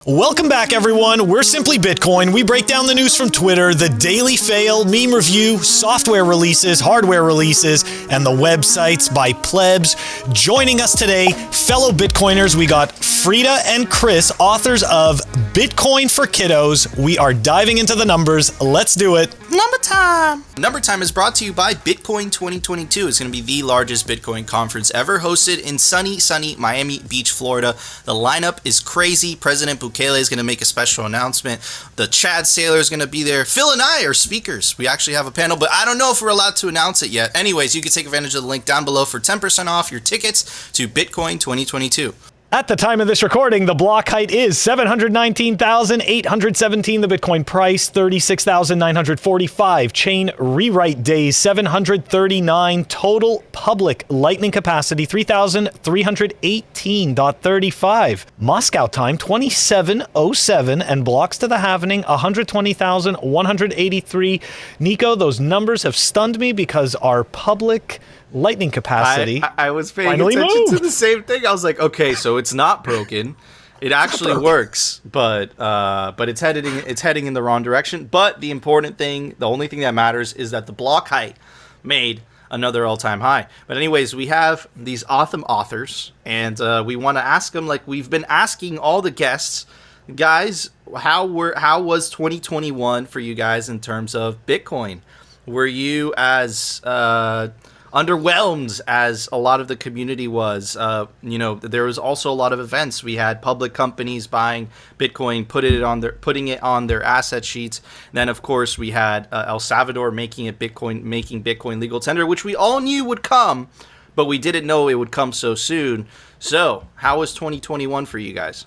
Welcome back, everyone. We're Simply Bitcoin. We break down the news from Twitter, the daily fail, meme review, software releases, hardware releases, and the websites by plebs. Joining us today, fellow Bitcoiners, we got Frida and Chris, authors of Bitcoin for Kiddos. We are diving into the numbers. Let's do it. Number time! Number time is brought to you by Bitcoin 2022. It's going to be the largest Bitcoin conference ever, hosted in sunny Miami Beach, Florida. The lineup is crazy. President Bukele is going to make a special announcement. The Chad Sailor is going to be there. Phil and I are speakers. We actually have a panel, but I don't know if we're allowed to announce it yet. Anyways, you can take advantage of the link down below for 10% off your tickets to Bitcoin 2022. At the time of this recording, the block height is 719,817. The Bitcoin price, 36,945. Chain rewrite days, 739. Total public lightning capacity, 3,318.35. Moscow time, 27:07. And blocks to the halvening, 120,183. Nico, those numbers have stunned me because our public lightning capacity I was paying attention to the same thing. I was like, okay, so it's not broken. It actually works, but it's heading in the wrong direction. But the important thing, the only thing that matters, is that the block height made another all-time high. But anyways, we have these awesome authors, and we want to ask them, like we've been asking all the guests, guys, how was 2021 for you guys in terms of Bitcoin? Were you as underwhelmed as a lot of the community was? There was also a lot of events. We had public companies buying Bitcoin, putting it on their asset sheets. Then, of course, we had El Salvador making Bitcoin legal tender, which we all knew would come, but we didn't know it would come so soon. So, how was 2021 for you guys?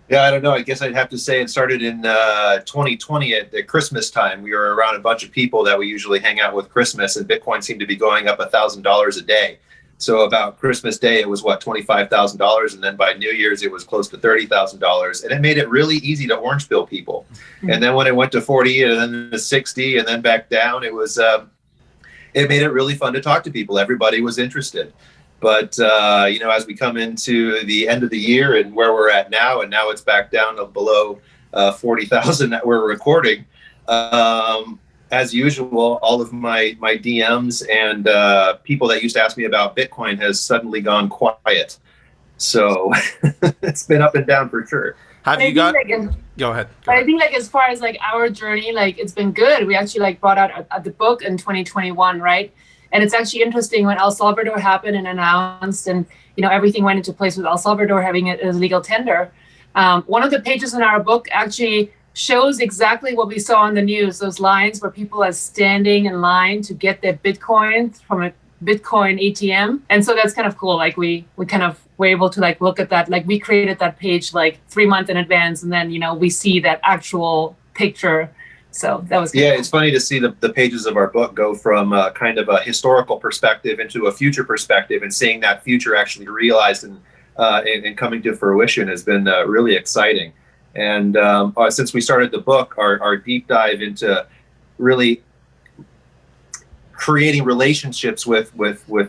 Yeah, I don't know. I guess I'd have to say it started in 2020 at Christmas time. We were around a bunch of people that we usually hang out with Christmas, and Bitcoin seemed to be going up $1,000 a day. So about Christmas Day, it was $25,000, and then by New Year's, it was close to $30,000, and it made it really easy to orange pill people. And then when it went to 40, and then to 60, and then back down, it made it really fun to talk to people. Everybody was interested. But, as we come into the end of the year and where we're at now, and now it's back down to below 40,000 that we're recording, as usual, all of my DMs and people that used to ask me about Bitcoin has suddenly gone quiet. So it's been up and down for sure. Go ahead. I think as far as our journey, it's been good. We actually brought out the book in 2021, right? And it's actually interesting when El Salvador happened and announced, and everything went into place with El Salvador having it as legal tender. One of the pages in our book actually shows exactly what we saw on the news, those lines where people are standing in line to get their Bitcoin from a Bitcoin ATM. And so that's kind of cool. We kind of were able to look at that. We created that page 3 months in advance, and then we see that actual picture. So that was It's funny to see the pages of our book go from kind of a historical perspective into a future perspective, and seeing that future actually realized and coming to fruition has been really exciting. And since we started the book, our deep dive into really creating relationships with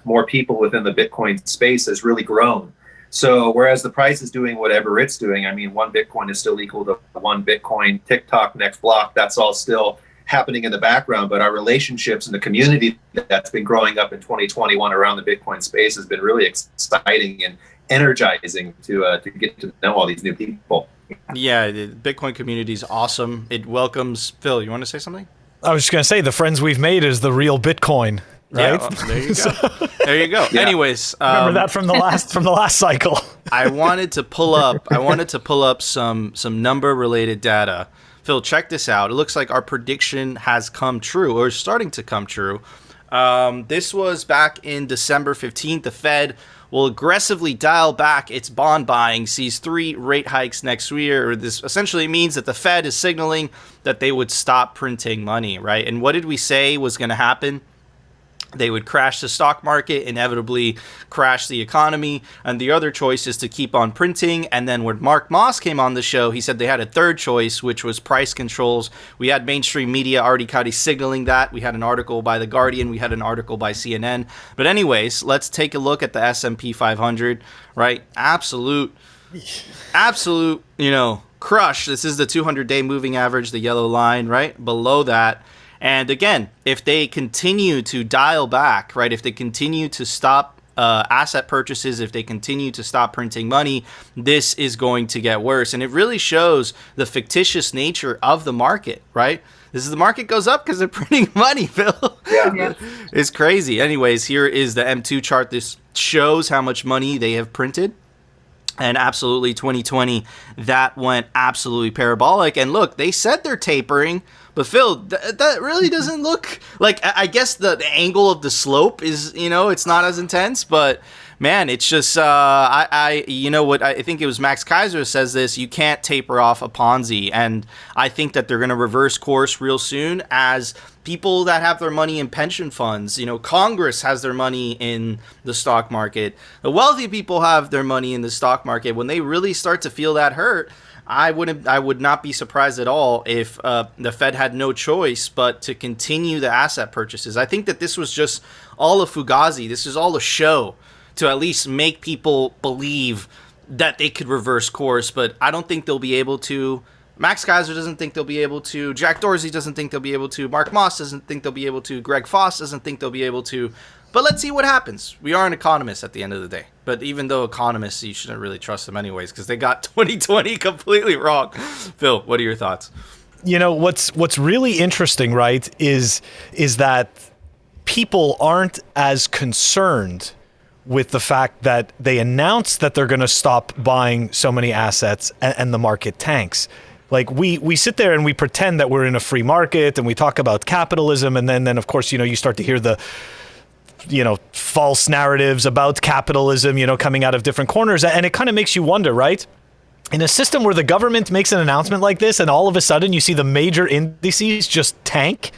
more people within the Bitcoin space has really grown. So whereas the price is doing whatever it's doing, one Bitcoin is still equal to one Bitcoin, TikTok, next block, that's all still happening in the background. But our relationships and the community that's been growing up in 2021 around the Bitcoin space has been really exciting and energizing to get to know all these new people. Yeah, the Bitcoin community is awesome. It welcomes... Phil, you want to say something? I was just going to say, the friends we've made is the real Bitcoin. Right? Yeah, well, there you go. There you go. Yeah. Anyways, remember that from the last cycle. I wanted to pull up some number related data. Phil, check this out. It looks like our prediction has come true, or is starting to come true. This was back in December 15th. The Fed will aggressively dial back its bond buying, sees 3 rate hikes next year. This essentially means that the Fed is signaling that they would stop printing money, right? And what did we say was going to happen? They would crash the stock market, inevitably crash the economy. And the other choice is to keep on printing. And then when Mark Moss came on the show, he said they had a third choice, which was price controls. We had mainstream media already kind of signaling that. We had an article by The Guardian. We had an article by CNN. But anyways, let's take a look at the S&P 500, right? Absolute, crush. This is the 200-day moving average, the yellow line, right? Below that. And again, if they continue to dial back, right, if they continue to stop asset purchases, if they continue to stop printing money, this is going to get worse. And it really shows the fictitious nature of the market, right? This is the market goes up because they're printing money, Phil. Yeah. It's crazy. Anyways, here is the M2 chart. This shows how much money they have printed. And absolutely 2020, that went absolutely parabolic. And look, they said they're tapering, but Phil, that really doesn't look like, I guess the angle of the slope is, it's not as intense, but man, it's just, I think it was Max Kaiser says this, you can't taper off a Ponzi. And I think that they're going to reverse course real soon as people that have their money in pension funds, Congress has their money in the stock market. The wealthy people have their money in the stock market. When they really start to feel that hurt, I would not be surprised at all if the Fed had no choice but to continue the asset purchases. I think that this was just all a fugazi. This is all a show to at least make people believe that they could reverse course, but I don't think they'll be able to. Max Kaiser doesn't think they'll be able to. Jack Dorsey doesn't think they'll be able to. Mark Moss doesn't think they'll be able to. Greg Foss doesn't think they'll be able to. But let's see what happens. We are an economist at the end of the day. But even though economists, you shouldn't really trust them anyways because they got 2020 completely wrong. Phil, what are your thoughts? What's really interesting, right, is that people aren't as concerned with the fact that they announced that they're going to stop buying so many assets and the market tanks. Like we sit there and we pretend that we're in a free market and we talk about capitalism. And then of course, you start to hear the, false narratives about capitalism, coming out of different corners. And it kind of makes you wonder, right? In a system where the government makes an announcement like this and all of a sudden you see the major indices just tank,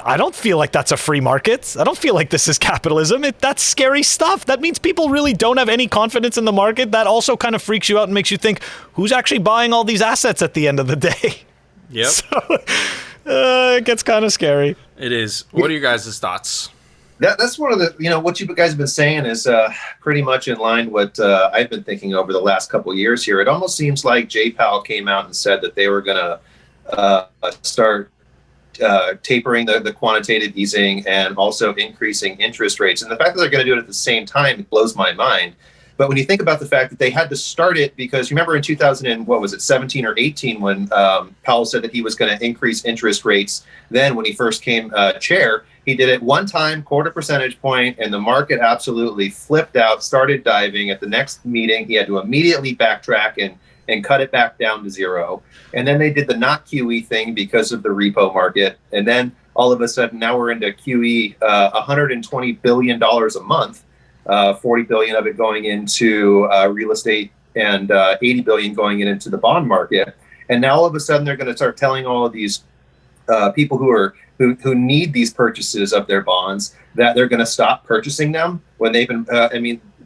I don't feel like that's a free market. I don't feel like this is capitalism. That's scary stuff. That means people really don't have any confidence in the market. That also kind of freaks you out and makes you think, who's actually buying all these assets at the end of the day? Yep. So it gets kind of scary. It is. What are your guys' thoughts? That's one of the, what you guys have been saying is pretty much in line what I've been thinking over the last couple of years here. It almost seems like Jay Powell came out and said that they were going to start tapering the quantitative easing and also increasing interest rates. And the fact that they're going to do it at the same time, it blows my mind. But when you think about the fact that they had to start it because you remember in 17 or 18 when Powell said that he was going to increase interest rates. Then when he first came chair, he did it one time, quarter percentage point, and the market absolutely flipped out, started diving. At the next meeting, he had to immediately backtrack and cut it back down to zero. And then they did the not QE thing because of the repo market. And then all of a sudden, now we're into QE, $120 billion a month, 40 billion of it going into real estate and 80 billion going into the bond market. And now all of a sudden, they're going to start telling all of these people who need these purchases of their bonds that they're going to stop purchasing them when they've been,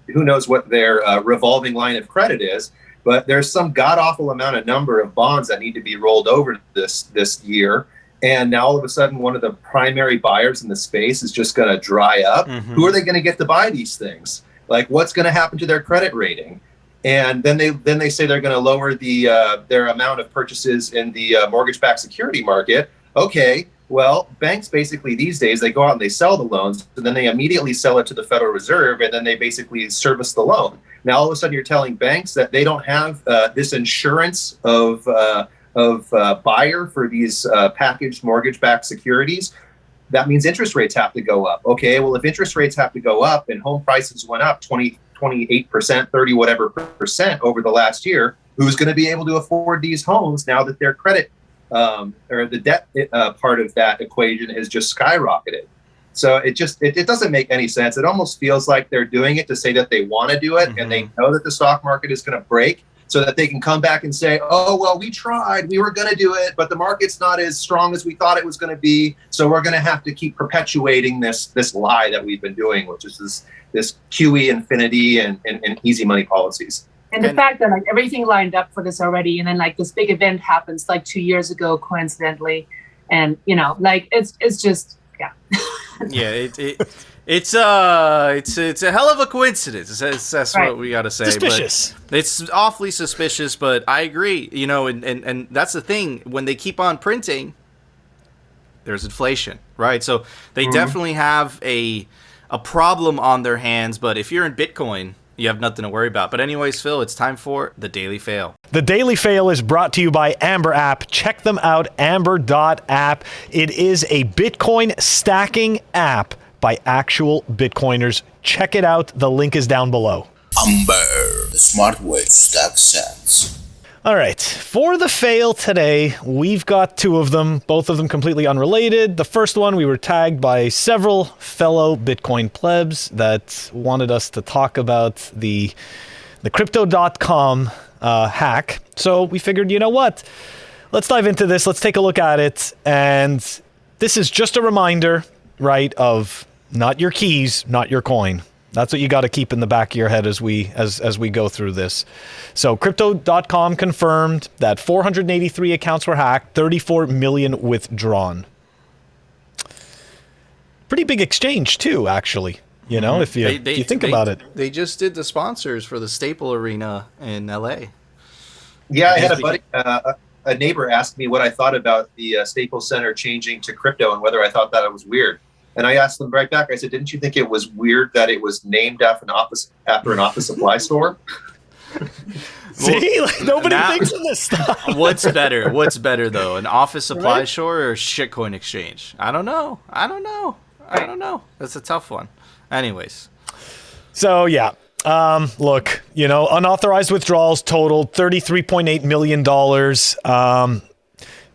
who knows what their revolving line of credit is. But there's some god-awful amount of number of bonds that need to be rolled over this year. And now all of a sudden, one of the primary buyers in the space is just going to dry up. Mm-hmm. Who are they going to get to buy these things? Like, what's going to happen to their credit rating? And then they say they're going to lower their amount of purchases in the mortgage-backed security market. Okay, well, banks basically these days, they go out and they sell the loans, and then they immediately sell it to the Federal Reserve, and then they basically service the loan. Now, all of a sudden, you're telling banks that they don't have this insurance of buyer for these packaged mortgage-backed securities. That means interest rates have to go up. Okay, well, if interest rates have to go up and home prices went up 28%, 30 whatever percent over the last year, who's going to be able to afford these homes now that their credit or the debt part of that equation has just skyrocketed? So it doesn't make any sense. It almost feels like they're doing it to say that they want to do it, mm-hmm. and they know that the stock market is going to break so that they can come back and say, oh, well, we tried, we were going to do it, but the market's not as strong as we thought it was going to be. So we're going to have to keep perpetuating this lie that we've been doing, which is this QE infinity and easy money policies. And the fact that like everything lined up for this already, and then like this big event happens like 2 years ago, coincidentally, and like it's just, yeah. Yeah, It's a hell of a coincidence. That's Right. what we got to say. Suspicious. But it's awfully suspicious, but I agree. You know, and that's the thing. When they keep on printing, there's inflation, right? So they definitely have a problem on their hands. But if you're in Bitcoin, you have nothing to worry about. But anyways, Phil, it's time for the Daily Fail. The Daily Fail is brought to you by Amber App. Check them out, amber.app. It is a Bitcoin stacking app by actual Bitcoiners. Check it out. The link is down below. Amber, the smart way to stack sats. All right, for the fail today, we've got two of them, both of them completely unrelated. The first one, we were tagged by several fellow Bitcoin plebs that wanted us to talk about the crypto.com hack. So we figured, you know what? Let's dive into this. Let's take a look at it. And this is just a reminder, right, of not your keys, not your coin. That's what you got to keep in the back of your head as we go through this. So crypto.com confirmed that 483 accounts were hacked, 34 million withdrawn. Pretty big exchange too, actually. You know, if you think about it. They just did the sponsors for the Staple Arena in LA. Yeah, I had a buddy, a neighbor asked me what I thought about the Staples Center changing to crypto and whether I thought that it was weird. And I asked them right back, I said, didn't you think it was weird that it was named after an office supply store? See, like, nobody thinks of this stuff. What's better? What's better though, an office supply store or shitcoin exchange? I don't know. That's a tough one. Anyways, so yeah, look, you know, unauthorized withdrawals totaled $33.8 million.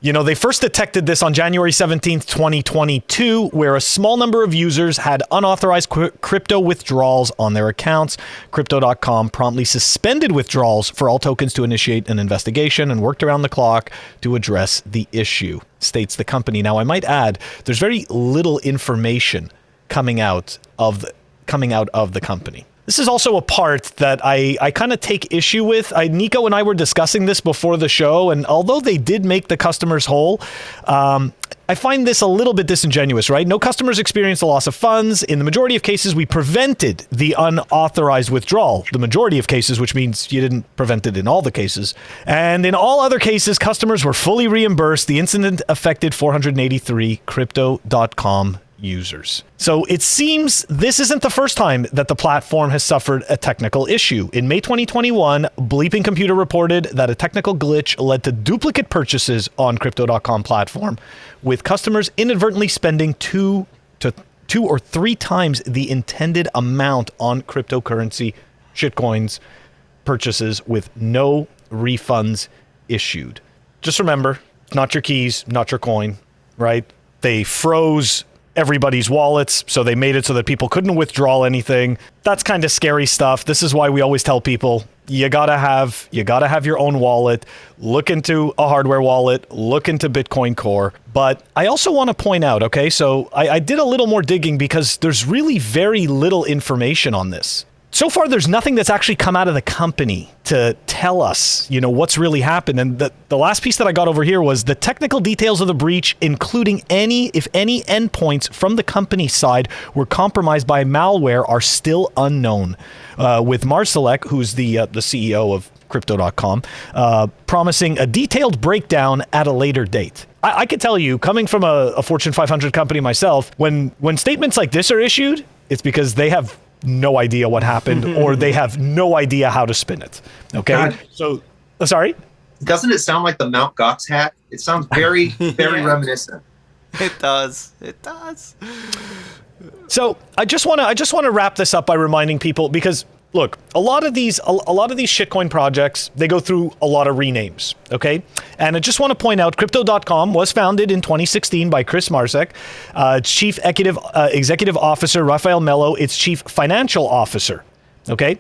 You know, they first detected this on January 17th, 2022, where a small number of users had unauthorized crypto withdrawals on their accounts. Crypto.com promptly suspended withdrawals for all tokens to initiate an investigation and worked around the clock to address the issue, states the company. Now, I might add, there's very little information coming out of the company. This is also a part that I kind of take issue with. Nico and I were discussing this before the show, and although they did make the customers whole, I find this a little bit disingenuous, right? No customers experienced a loss of funds. In the majority of cases, we prevented the unauthorized withdrawal. The majority of cases, which means you didn't prevent it in all the cases. And in all other cases, customers were fully reimbursed. The incident affected 483 crypto.com users. So it seems this isn't the first time that the platform has suffered a technical issue. In May 2021, Bleeping Computer reported that a technical glitch led to duplicate purchases on Crypto.com platform, with customers inadvertently spending two or three times the intended amount on cryptocurrency shitcoins purchases with no refunds issued. Just remember, not your keys, not your coin, right? They froze everybody's wallets, so they made it so that people couldn't withdraw anything. That's kind of scary stuff. This is why we always tell people you gotta have your own wallet. Look into a hardware wallet, look into Bitcoin Core. But I also want to point out, okay, so I did a little more digging because there's really very little information on this. So far, there's nothing that's actually come out of the company to tell us, you know, what's really happened. And the last piece that I got over here was the technical details of the breach, including if any endpoints from the company side were compromised by malware, are still unknown. With Marsalek, who's the CEO of Crypto.com, promising a detailed breakdown at a later date. I could tell you, coming from a Fortune 500 company myself, when statements like this are issued, it's because they have no idea what happened or they have no idea how to spin it. Okay. God. So, sorry? Doesn't it sound like the Mt. Gox hack? It sounds very, very reminiscent. it does. So I just want to wrap this up by reminding people, because look, a lot of these shitcoin projects, they go through a lot of renames, okay? And I just want to point out, Crypto.com was founded in 2016 by Chris Marsek, Chief Executive Officer Rafael Mello, its Chief Financial Officer, okay?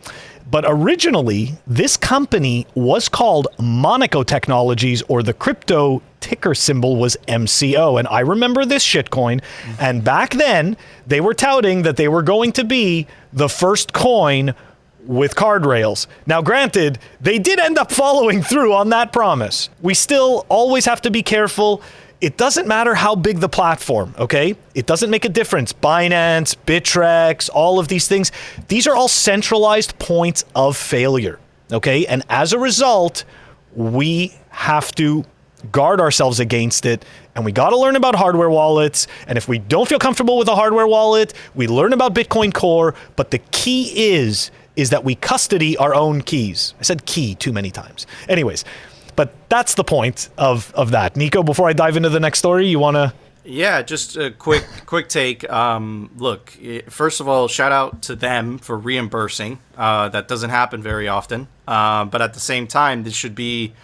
But originally, this company was called Monaco Technologies, or the crypto ticker symbol was MCO. And I remember this shitcoin. And back then, they were touting that they were going to be the first coin with card rails. Now, granted, they did end up following through on that promise. We still always have to be careful. it doesn't matter how big the platform, okay? It doesn't make a difference. Binance, Bittrex, all of these things, these are all centralized points of failure, okay? And as a result, we have to guard ourselves against it, and we got to learn about hardware wallets. And if we don't feel comfortable with a hardware wallet, we learn about Bitcoin Core. But the key is that we custody our own keys. I said key too many times. Anyways, but that's the point of that. Nico, before I dive into the next story, you want to? Yeah, just a quick take. Look, first of all, shout out to them for reimbursing. That doesn't happen very often. But at the same time, this should be,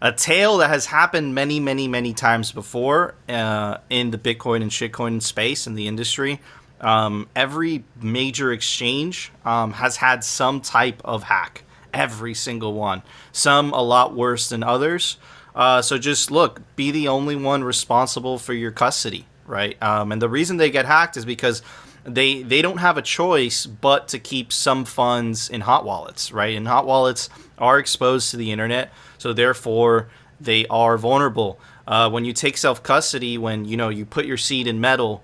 a tale that has happened many, many, many times before in the Bitcoin and shitcoin space in the industry. Every major exchange has had some type of hack. Every single one. Some a lot worse than others. So just look, be the only one responsible for your custody, right? And the reason they get hacked is because they don't have a choice but to keep some funds in hot wallets, right? And hot wallets are exposed to the internet, so therefore they are vulnerable. When you take self-custody, when you put your seed in metal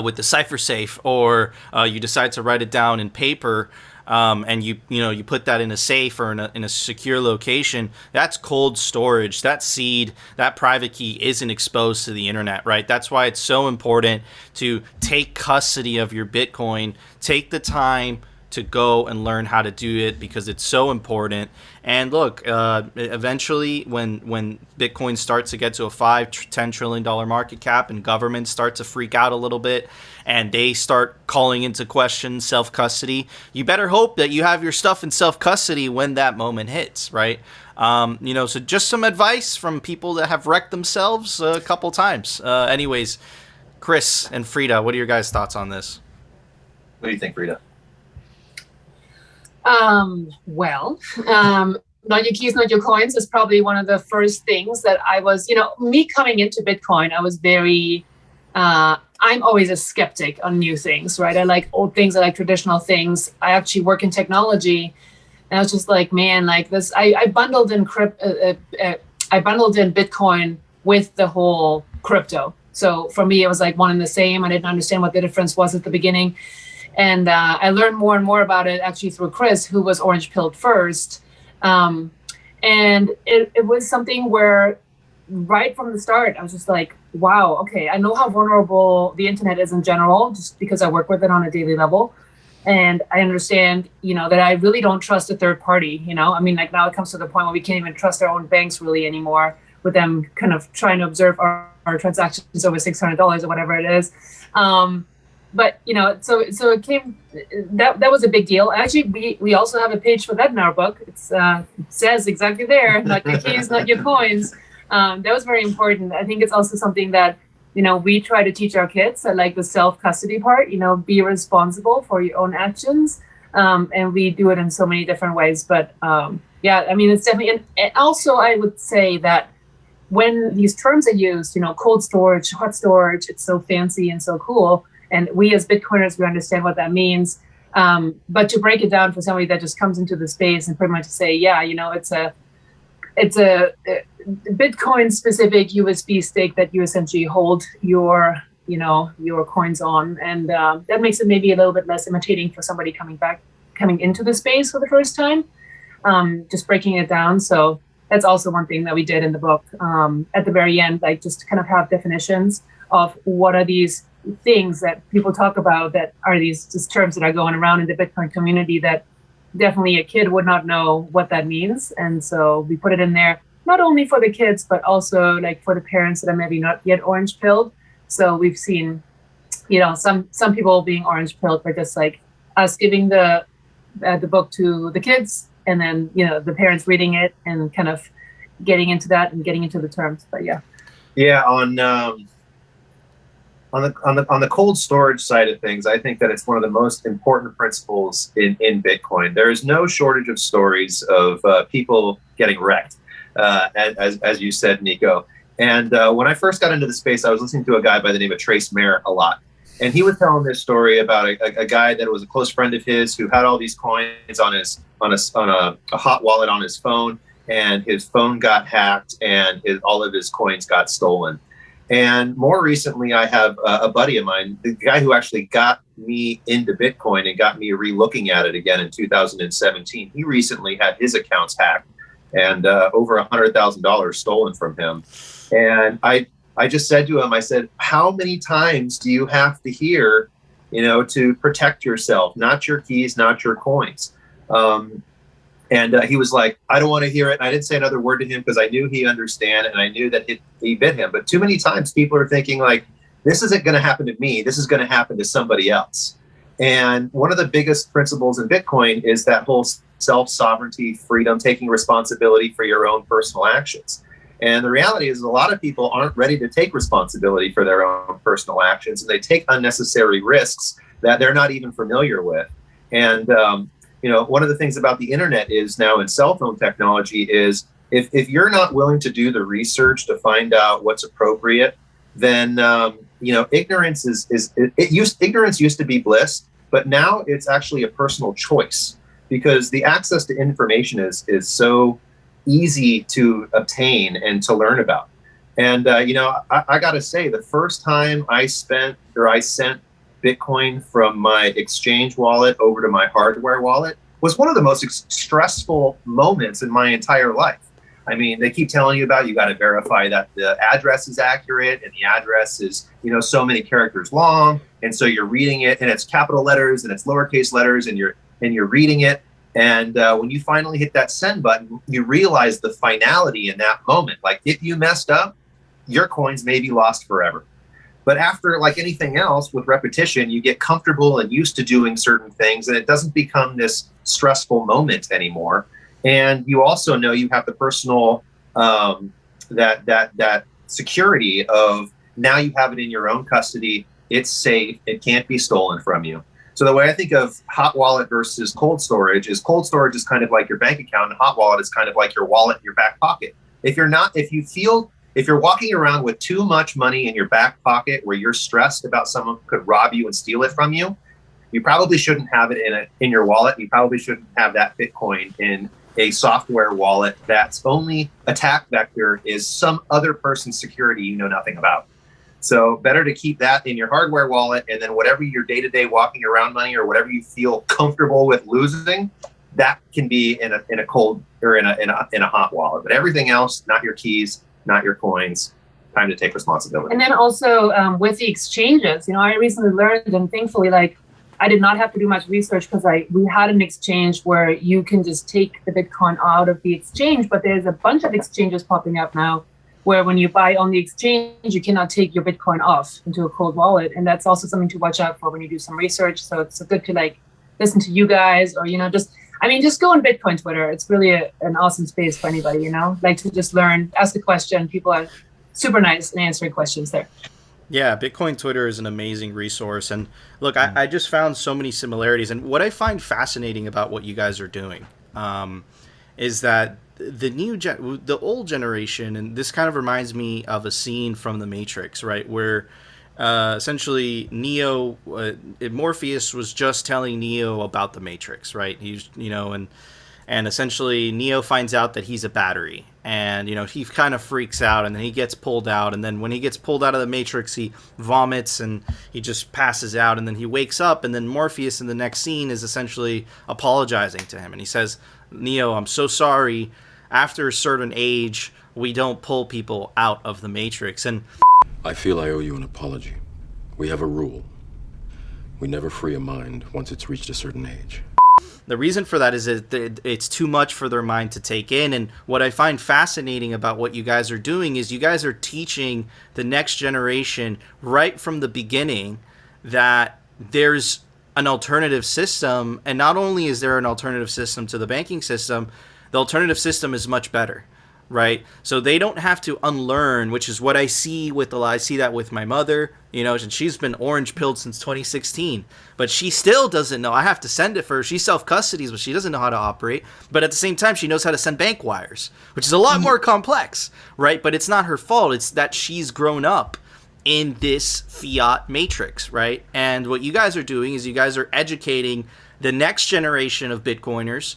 with the cipher safe, or you decide to write it down in paper, and you put that in a safe or in a secure location, that's cold storage. That seed, that private key isn't exposed to the internet, right? That's why it's so important to take custody of your Bitcoin. Take the time to go and learn how to do it, because it's so important. And look, eventually when Bitcoin starts to get to a $5-10 trillion market cap and governments start to freak out a little bit and they start calling into question self-custody, you better hope that you have your stuff in self-custody when that moment hits, right? So just some advice from people that have wrecked themselves a couple times. Anyways, Chris and Frida, what are your guys' thoughts on this? What do you think, Frida? Not your keys, not your coins is probably one of the first things that I was, me coming into Bitcoin, I was very, I'm always a skeptic on new things, right? I like old things, I like traditional things. I actually work in technology, and I was just like, man, like this, I bundled in Bitcoin with the whole crypto. So for me, it was like one and the same. I didn't understand what the difference was at the beginning. And I learned more and more about it actually through Chris, who was orange pilled first. And it was something where right from the start, I was just like, wow, okay, I know how vulnerable the internet is in general, just because I work with it on a daily level. And I understand, that I really don't trust a third party, I mean, like now it comes to the point where we can't even trust our own banks really anymore, with them kind of trying to observe our transactions over $600 or whatever it is. But so it came, that was a big deal. Actually, we also have a page for that in our book. It says exactly there, not your keys, not your coins. That was very important. I think it's also something that we try to teach our kids. I like the self-custody part. Be responsible for your own actions, and we do it in so many different ways. But yeah, I mean, it's definitely. And also, I would say that when these terms are used, cold storage, hot storage, it's so fancy and so cool. And we as Bitcoiners, we understand what that means. But to break it down for somebody that just comes into the space and pretty much say, yeah, it's a Bitcoin specific USB stake that you essentially hold your coins on. And that makes it maybe a little bit less imitating for somebody coming into the space for the first time, just breaking it down. So that's also one thing that we did in the book at the very end, like just to kind of have definitions of what are these things that people talk about that are these just terms that are going around in the Bitcoin community that definitely a kid would not know what that means. And so we put it in there, not only for the kids, but also like for the parents that are maybe not yet orange pilled. So we've seen, some people being orange pilled by just like us giving the book to the kids, and then, the parents reading it and kind of getting into that and getting into the terms. But yeah. Yeah. On the cold storage side of things, I think that it's one of the most important principles in Bitcoin. There is no shortage of stories of people getting wrecked, as you said, Nico. And when I first got into the space, I was listening to a guy by the name of Trace Merritt a lot. And he was telling this story about a guy that was a close friend of his who had all these coins on a hot wallet on his phone. and his phone got hacked, and all of his coins got stolen. And more recently, I have a buddy of mine, the guy who actually got me into Bitcoin and got me re-looking at it again in 2017. He recently had his accounts hacked and over $100,000 stolen from him. And I just said to him, I said, how many times do you have to hear, to protect yourself, not your keys, not your coins? And he was like, I don't want to hear it. And I didn't say another word to him because I knew he understand, and I knew that he bit him. But too many times people are thinking like, this isn't going to happen to me. This is going to happen to somebody else. And one of the biggest principles in Bitcoin is that whole self-sovereignty, freedom, taking responsibility for your own personal actions. And the reality is a lot of people aren't ready to take responsibility for their own personal actions, and they take unnecessary risks that they're not even familiar with. And one of the things about the internet is now in cell phone technology is if you're not willing to do the research to find out what's appropriate, then ignorance ignorance used to be bliss, but now it's actually a personal choice because the access to information is so easy to obtain and to learn about. And I got to say, the first time I sent Bitcoin from my exchange wallet over to my hardware wallet was one of the most stressful moments in my entire life. I mean, they keep telling you about, you got to verify that the address is accurate, and the address is, so many characters long. And so you're reading it, and it's capital letters and it's lowercase letters, and you're reading it. And when you finally hit that send button, you realize the finality in that moment. Like, if you messed up, your coins may be lost forever. But after, like anything else, with repetition, you get comfortable and used to doing certain things, and it doesn't become this stressful moment anymore. And you also know you have the personal that security of now you have it in your own custody. It's safe. It can't be stolen from you. So the way I think of hot wallet versus cold storage is kind of like your bank account, and hot wallet is kind of like your wallet in your back pocket. If you're walking around with too much money in your back pocket where you're stressed about someone could rob you and steal it from you, you probably shouldn't have it in your wallet. You probably shouldn't have that Bitcoin in a software wallet that's only attack vector is some other person's security you know nothing about. So better to keep that in your hardware wallet, and then whatever your day-to-day walking around money or whatever you feel comfortable with losing, that can be in a cold or in a hot wallet. But everything else, not your keys, not your coins. Time to take responsibility. And then also with the exchanges, I recently learned, and thankfully, I did not have to do much research because we had an exchange where you can just take the Bitcoin out of the exchange, but there's a bunch of exchanges popping up now where when you buy on the exchange, you cannot take your Bitcoin off into a cold wallet. And that's also something to watch out for when you do some research. So it's good to listen to you guys, or, just go on Bitcoin Twitter. It's really an awesome space for anybody, to just learn, ask a question. People are super nice in answering questions there. Yeah, Bitcoin Twitter is an amazing resource. And look, I just found so many similarities. And what I find fascinating about what you guys are doing is that the old generation, and this kind of reminds me of a scene from The Matrix, right? Where essentially Neo, Morpheus was just telling Neo about the Matrix, right? He's, and essentially Neo finds out that he's a battery, and, he kind of freaks out, and then he gets pulled out. And then when he gets pulled out of the Matrix, he vomits and he just passes out, and then he wakes up, and then Morpheus in the next scene is essentially apologizing to him. And he says, Neo, I'm so sorry. After a certain age, we don't pull people out of the Matrix. And I feel I owe you an apology. We have a rule. We never free a mind once it's reached a certain age. The reason for that is that it's too much for their mind to take in. And what I find fascinating about what you guys are doing is you guys are teaching the next generation right from the beginning that there's an alternative system. And not only is there an alternative system to the banking system, the alternative system is much better, right? So they don't have to unlearn, which is what I see I see that with my mother, and she's been orange pilled since 2016, but she still doesn't know. I have to send it for her. She self-custodies, but she doesn't know how to operate. But at the same time, she knows how to send bank wires, which is a lot more complex, right? But it's not her fault. It's that she's grown up in this fiat matrix, right? And what you guys are doing is you guys are educating the next generation of Bitcoiners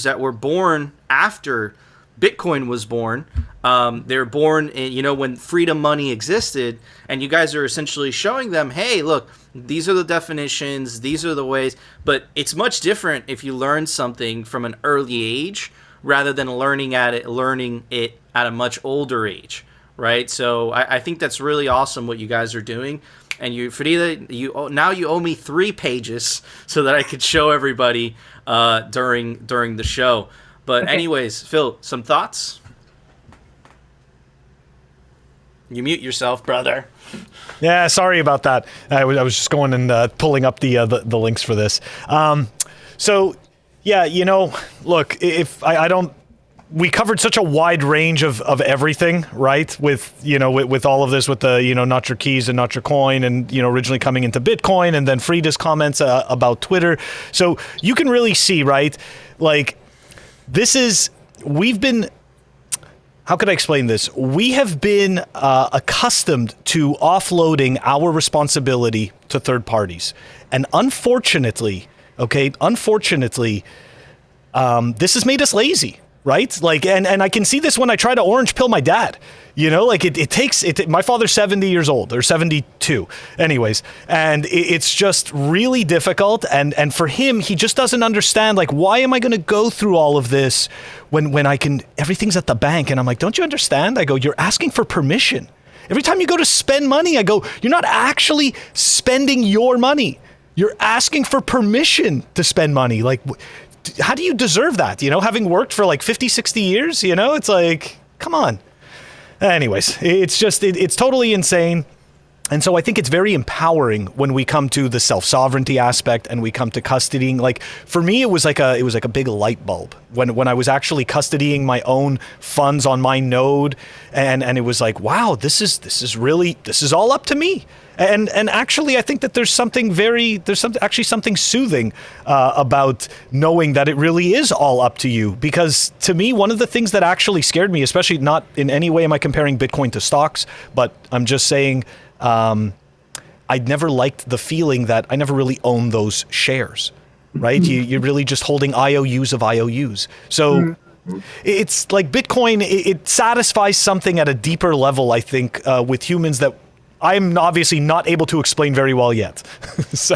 that were born after Bitcoin was born. They were born in, when freedom money existed, and you guys are essentially showing them, hey, look, these are the definitions, these are the ways, but it's much different if you learn something from an early age rather than learning it at a much older age, right? So I think that's really awesome what you guys are doing. And Frida, you owe me 3 pages so that I could show everybody during the show. But okay. Anyways, Phil, some thoughts? You mute yourself, brother. Yeah, sorry about that. I was just going and pulling up the links for this. So, yeah, look, if I don't. We covered such a wide range of everything, right? With all of this, with the, not your keys and not your coin, and, originally coming into Bitcoin, and then Frida's comments about Twitter. So you can really see, right? Like, we've been, how could I explain this? We have been accustomed to offloading our responsibility to third parties. And unfortunately, this has made us lazy. Right? Like, and I can see this when I try to orange pill my dad, it takes, my father's 70 years old, or 72 anyways. And it's just really difficult. And for him, he just doesn't understand, like, why am I going to go through all of this when I can, everything's at the bank. And I'm like, don't you understand? I go, you're asking for permission. Every time you go to spend money, I go, you're not actually spending your money. You're asking for permission to spend money. Like, how do you deserve that? Having worked for like 50, 60 years, it's like, come on. Anyways, it's just, it's totally insane. And so I think it's very empowering when we come to the self-sovereignty aspect and we come to custodying. Like, for me, it was like a big light bulb when I was actually custodying my own funds on my node. And it was like, wow, this is all up to me. And actually, I think that there's something soothing about knowing that it really is all up to you. Because to me, one of the things that actually scared me, especially, not in any way am I comparing Bitcoin to stocks, but I'm just saying, I never liked the feeling that I never really owned those shares, right? You're really just holding IOUs of IOUs. So it's like Bitcoin, it satisfies something at a deeper level, I think, with humans that I'm obviously not able to explain very well yet. So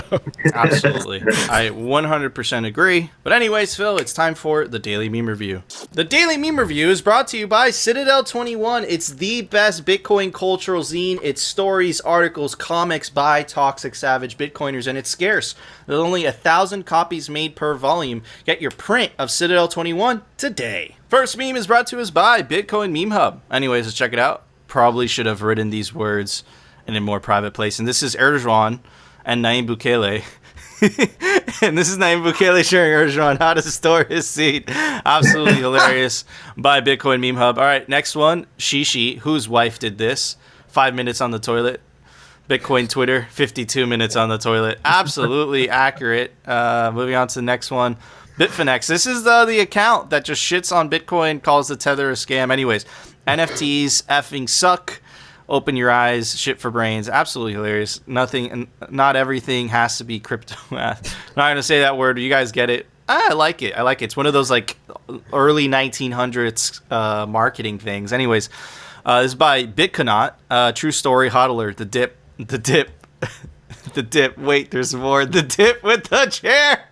absolutely. I 100% agree. But anyways, Phil, it's time for the Daily Meme Review. The Daily Meme Review is brought to you by Citadel 21. It's the best Bitcoin cultural zine. It's stories, articles, comics by Toxic Savage Bitcoiners, and it's scarce. There's only 1,000 copies made per volume. Get your print of Citadel 21 today. First meme is brought to us by Bitcoin Meme Hub. Anyways, let's check it out. Probably should have written these words in a more private place. And this is Erdogan and Nayib Bukele. And this is Nayib Bukele sharing Erdogan how to store his seed. Absolutely hilarious. By Bitcoin Meme Hub. All right, next one. Shishi, whose wife did this? 5 minutes on the toilet. Bitcoin Twitter, 52 minutes on the toilet. Absolutely accurate. Moving on to the next one. Bitfinex. This is the account that just shits on Bitcoin, calls the Tether a scam. Anyways, NFTs effing suck. Open your eyes, shit for brains. Absolutely hilarious. Not everything has to be crypto math. I'm not gonna say that word. You guys get it. I like it. It's one of those like early 1900s marketing things. Anyways, this is by Bitconaut. True story. Hodler. The dip. The dip. Wait, there's more. The dip with the chair.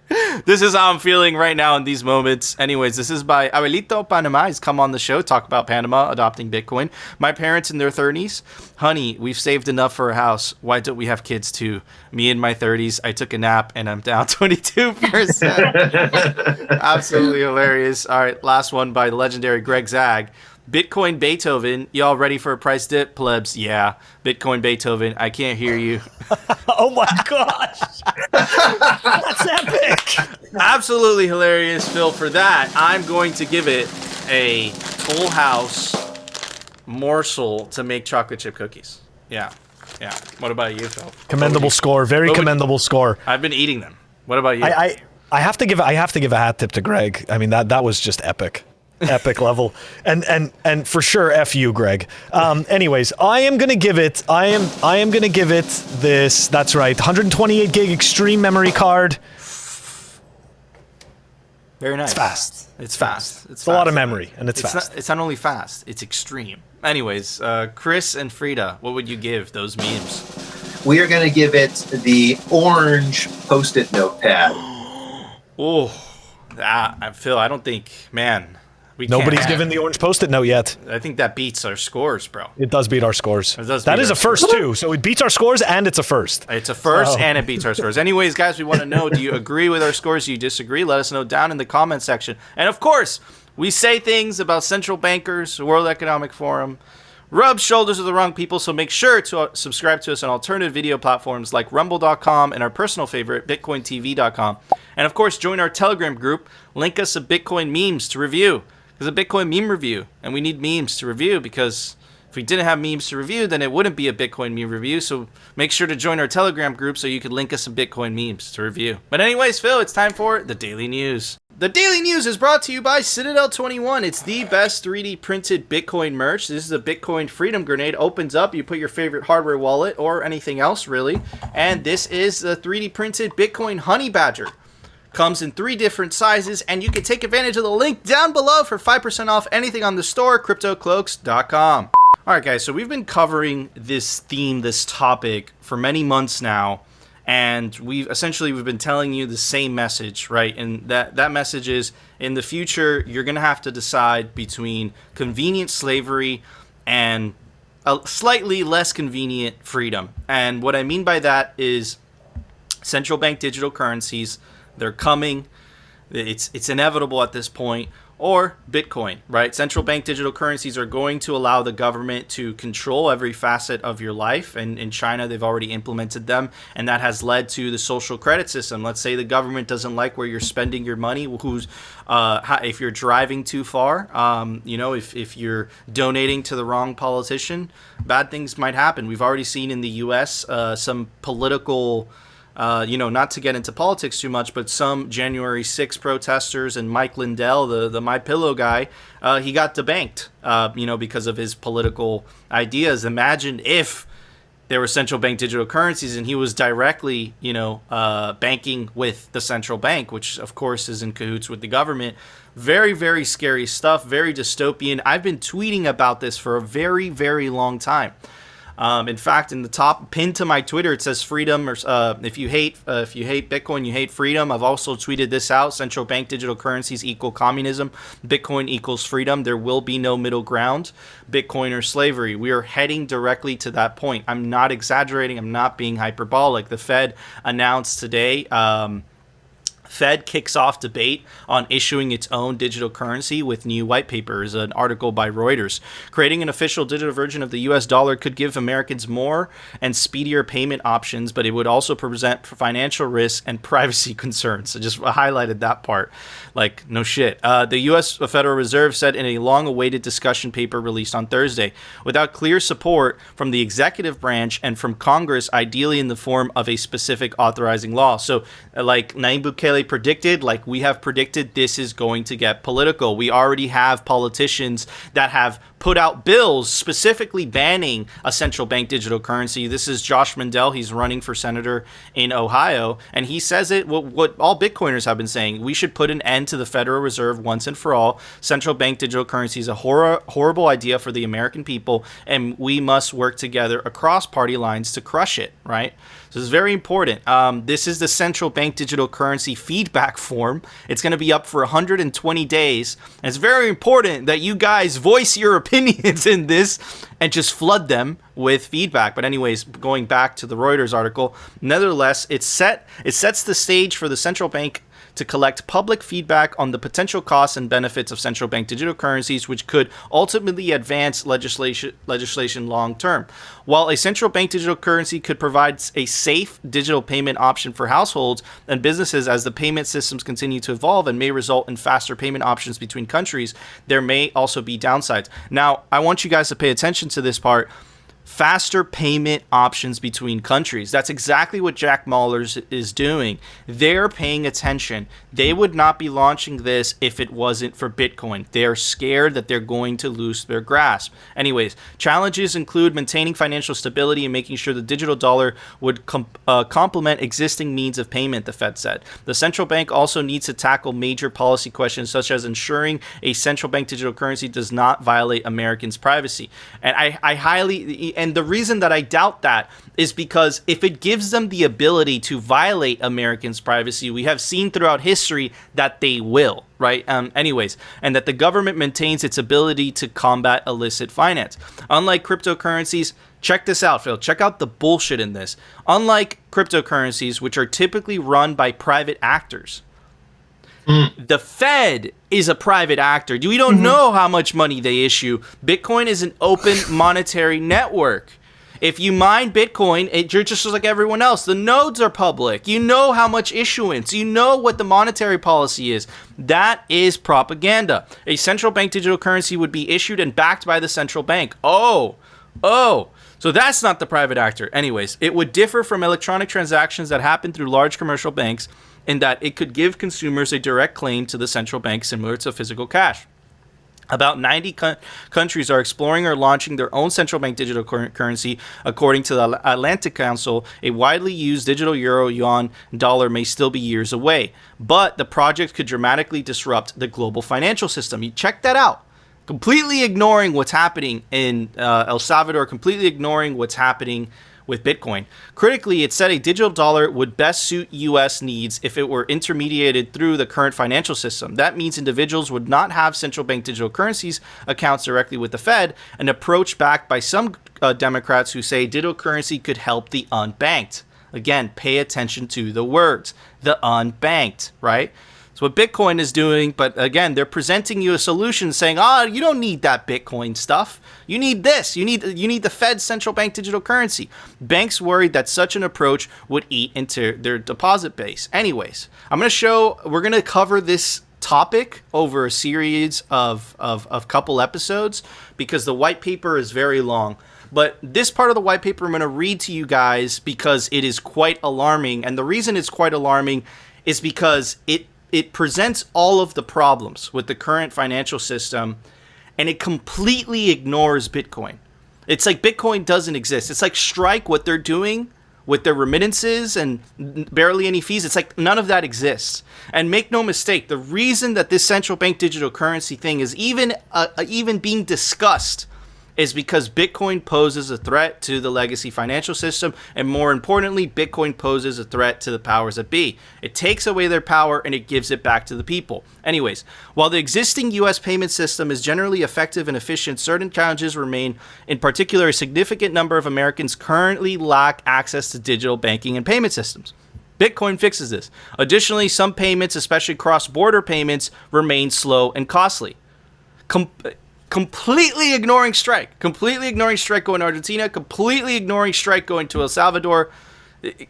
This is how I'm feeling right now in these moments. Anyways, this is by Abuelito Panama. He's come on the show, talk about Panama adopting Bitcoin. My parents in their 30s. Honey, we've saved enough for a house. Why don't we have kids too? Me in my 30s. I took a nap and I'm down 22%. Absolutely hilarious. All right, last one by the legendary Greg Zag. Bitcoin Beethoven, y'all ready for a price dip, plebs? Yeah. Bitcoin Beethoven, I can't hear you. Oh my gosh. That's epic. Absolutely hilarious, Phil. For that, I'm going to give it a Full House morsel to make chocolate chip cookies. Yeah. What about you, Phil? Commendable score. Very commendable score. I've been eating them. What about you? I have to give a hat tip to Greg. I mean, that was just epic. Epic level, and for sure, F you, Greg. Anyways, I am gonna give it this. That's right, 128 gig extreme memory card. Very nice. It's fast. It's fast. It's a lot of memory, and it's fast. It's not only fast, it's extreme. Anyways, Chris and Frida, what would you give those memes? We are going to give it the orange Post-it notepad. Oh, Phil, I don't think, man. Nobody's given the orange Post-it note yet. I think that beats our scores, bro. It does beat our scores. That is a first, scores. too. So it beats our scores, and it's a first. It's a first, and it beats our scores. Anyways, guys, we want to know, do you agree with our scores? Do you disagree? Let us know down in the comment section. And, of course, we say things about central bankers, World Economic Forum, rub shoulders with the wrong people, so make sure to subscribe to us on alternative video platforms like rumble.com and our personal favorite, bitcointv.com. And, of course, join our Telegram group. Link us some Bitcoin memes to review. There's a Bitcoin meme review, and we need memes to review, because if we didn't have memes to review, then it wouldn't be a Bitcoin meme review. So make sure to join our Telegram group so you could link us some Bitcoin memes to review. But anyways, Phil, it's time for the Daily News. The Daily News is brought to you by Citadel 21. It's the best 3D printed Bitcoin merch. This is a Bitcoin Freedom Grenade. Opens up, you put your favorite hardware wallet or anything else, really. And this is the 3D printed Bitcoin Honey Badger. Comes in 3 different sizes, and you can take advantage of the link down below for 5% off anything on the store, cryptocloaks.com. All right, guys, so we've been covering this theme, this topic, for many months now, and we've been telling you the same message, right? And that message is, in the future, you're going to have to decide between convenient slavery and a slightly less convenient freedom. And what I mean by that is central bank digital currencies. They're coming. It's inevitable at this point. Or Bitcoin, right? Central bank digital currencies are going to allow the government to control every facet of your life. And in China, they've already implemented them. And that has led to the social credit system. Let's say the government doesn't like where you're spending your money. If you're driving too far, if you're donating to the wrong politician, bad things might happen. We've already seen in the U.S. Some political... not to get into politics too much, but some January 6 protesters and Mike Lindell, the My Pillow guy, he got debanked, because of his political ideas. Imagine if there were central bank digital currencies and he was directly, banking with the central bank, which of course is in cahoots with the government. Very, very scary stuff, very dystopian. I've been tweeting about this for a very, very long time. In fact, in the top pin to my Twitter, it says freedom, or if you hate Bitcoin, you hate freedom. I've also tweeted this out: central bank digital currencies equal communism, Bitcoin equals freedom. There will be no middle ground, Bitcoin or slavery. We are heading directly to that point. I'm not exaggerating. I'm not being hyperbolic. The Fed announced today. Fed kicks off debate on issuing its own digital currency with new white papers, an article by Reuters. Creating an official digital version of the US dollar could give Americans more and speedier payment options, but it would also present financial risks and privacy concerns. I just highlighted that part. Like, no shit. The US Federal Reserve said in a long-awaited discussion paper released on Thursday, without clear support from the executive branch and from Congress, ideally in the form of a specific authorizing law. So, like Nayib Bukele predicted, like we have predicted, this is going to get political. We already have politicians that have put out bills specifically banning a central bank digital currency. This is Josh Mandel. He's running for senator in Ohio, and he says what all Bitcoiners have been saying. We should put an end to the Federal Reserve once and for all. Central bank digital currency is a horrible idea for the American people, and we must work together across party lines to crush it, right? So it's very important. This is the central bank digital currency feedback form. It's going to be up for 120 days. And it's very important that you guys voice your opinions in this and just flood them with feedback. But anyways, going back to the Reuters article, nevertheless, it sets the stage for the central bank to collect public feedback on the potential costs and benefits of central bank digital currencies, which could ultimately advance legislation long term. While a central bank digital currency could provide a safe digital payment option for households and businesses as the payment systems continue to evolve and may result in faster payment options between countries, there may also be downsides. Now, I want you guys to pay attention to this part. faster payment options between countries. That's exactly what Jack Mallers is doing. They're paying attention. They would not be launching this if it wasn't for Bitcoin. They're scared that they're going to lose their grasp. Anyways, challenges include maintaining financial stability and making sure the digital dollar would complement existing means of payment, the Fed said. The central bank also needs to tackle major policy questions such as ensuring a central bank digital currency does not violate Americans' privacy. And I highly, and the reason that I doubt that is because if it gives them the ability to violate Americans' privacy, we have seen throughout history that they will, right? Anyways, and that the government maintains its ability to combat illicit finance. Unlike cryptocurrencies, check this out, Phil. Check out the bullshit in this. Unlike cryptocurrencies, which are typically run by private actors, the Fed is a private actor. We don't know how much money they issue. Bitcoin is an open monetary network. If you mine Bitcoin, you're just like everyone else. The nodes are public. You know how much issuance. You know what the monetary policy is. That is propaganda. A central bank digital currency would be issued and backed by the central bank. Oh. So that's not the private actor. Anyways, it would differ from electronic transactions that happen through large commercial banks in that it could give consumers a direct claim to the central bank similar to physical cash. About 90 countries are exploring or launching their own central bank digital currency. According to the Atlantic Council, a widely used digital euro, yuan, dollar may still be years away. But the project could dramatically disrupt the global financial system. You check that out. Completely ignoring what's happening in El Salvador, completely ignoring what's happening with Bitcoin. Critically, it said a digital dollar would best suit U.S. needs if it were intermediated through the current financial system. That means individuals would not have central bank digital currencies accounts directly with the Fed, an approach backed by some Democrats who say digital currency could help the unbanked. Again, pay attention to the words, the unbanked, right? That's what Bitcoin is doing, but again, they're presenting you a solution saying, you don't need that Bitcoin stuff. You need this. You need the Fed's central bank digital currency. Banks worried that such an approach would eat into their deposit base. Anyways, we're going to cover this topic over a series of couple episodes because the white paper is very long. But this part of the white paper I'm going to read to you guys because it is quite alarming. And the reason it's quite alarming is because it presents all of the problems with the current financial system, and it completely ignores Bitcoin. It's like Bitcoin doesn't exist. It's like Strike, what they're doing with their remittances and barely any fees. It's like none of that exists. And make no mistake, the reason that this central bank digital currency thing is even being discussed is because Bitcoin poses a threat to the legacy financial system, and more importantly, Bitcoin poses a threat to the powers that be. It takes away their power and it gives it back to the people. Anyways, while the existing U.S. payment system is generally effective and efficient, certain challenges remain. In particular, a significant number of Americans currently lack access to digital banking and payment systems. Bitcoin fixes this. Additionally, some payments, especially cross-border payments, remain slow and costly. Completely ignoring Strike going to Argentina, completely ignoring Strike going to El Salvador,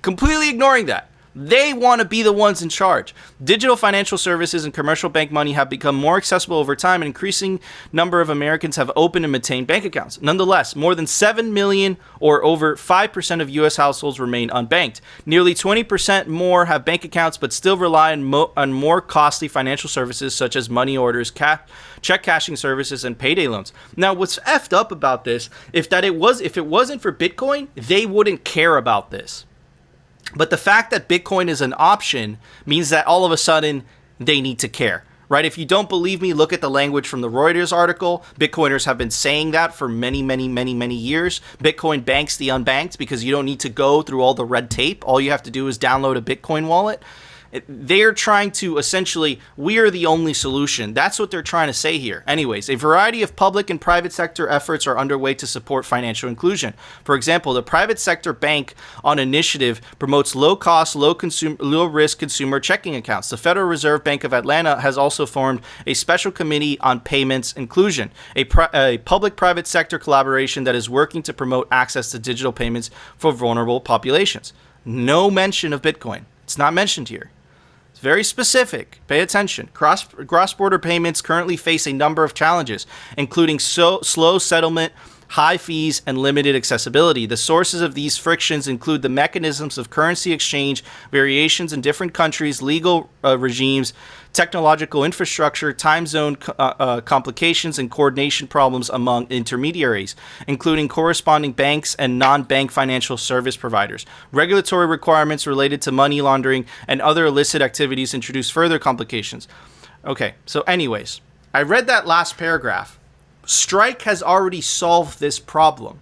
completely ignoring that. They want to be the ones in charge. Digital financial services and commercial bank money have become more accessible over time. An increasing number of Americans have opened and maintained bank accounts. Nonetheless, more than 7 million or over 5% of U.S. households remain unbanked. Nearly 20% more have bank accounts but still rely on more costly financial services such as money orders, check cashing services, and payday loans. Now, what's effed up about this, if it wasn't for Bitcoin, they wouldn't care about this. But the fact that Bitcoin is an option means that all of a sudden they need to care, right? If you don't believe me, look at the language from the Reuters article. Bitcoiners have been saying that for many, many, many, many years. Bitcoin banks the unbanked because you don't need to go through all the red tape. All you have to do is download a Bitcoin wallet. They're trying to essentially, we are the only solution. That's what they're trying to say here. Anyways, a variety of public and private sector efforts are underway to support financial inclusion. For example, the Private Sector Bank on Initiative promotes low-cost, low-risk consumer checking accounts. The Federal Reserve Bank of Atlanta has also formed a special committee on payments inclusion, a public-private sector collaboration that is working to promote access to digital payments for vulnerable populations. No mention of Bitcoin. It's not mentioned here. It's very specific. Pay attention. Cross-border payments currently face a number of challenges, including slow settlement high fees, and limited accessibility. The sources of these frictions include the mechanisms of currency exchange, variations in different countries, legal regimes, technological infrastructure, time zone complications, and coordination problems among intermediaries, including corresponding banks and non-bank financial service providers. Regulatory requirements related to money laundering and other illicit activities introduce further complications. Okay, so anyways, I read that last paragraph. Strike has already solved this problem,